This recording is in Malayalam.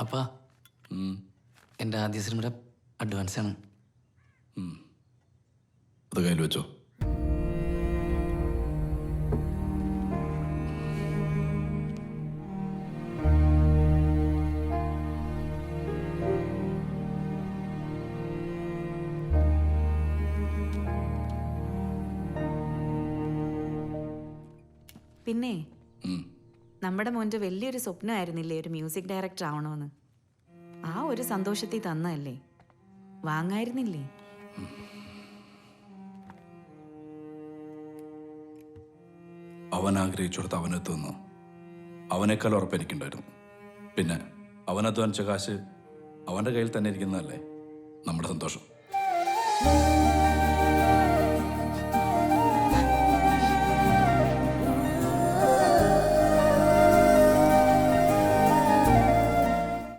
അപ്പാ എൻ്റെ ആദ്യ സിനിമയുടെ അഡ്വാൻസാണ്. അത് കയ്യിൽ വെച്ചോ. പിന്നെ നമ്മുടെ മോൻ്റെ വലിയൊരു സ്വപ്നമായിരുന്നില്ലേ ഒരു മ്യൂസിക് ഡയറക്ടർ ആവണമെന്ന്? ആ ഒരു സന്തോഷത്തിൽ തന്നല്ലേ, വാങ്ങായിരുന്നില്ലേ? അവൻ ആഗ്രഹിച്ചിടത്ത് അവനെത്തുന്നു. അവനേക്കാൾ ഉറപ്പ് എനിക്കുണ്ടായിരുന്നു. പിന്നെ അവൻ അധ്വാനിച്ച കാശ് അവൻ്റെ കയ്യിൽ തന്നെ ഇരിക്കുന്നതല്ലേ നമ്മുടെ സന്തോഷം.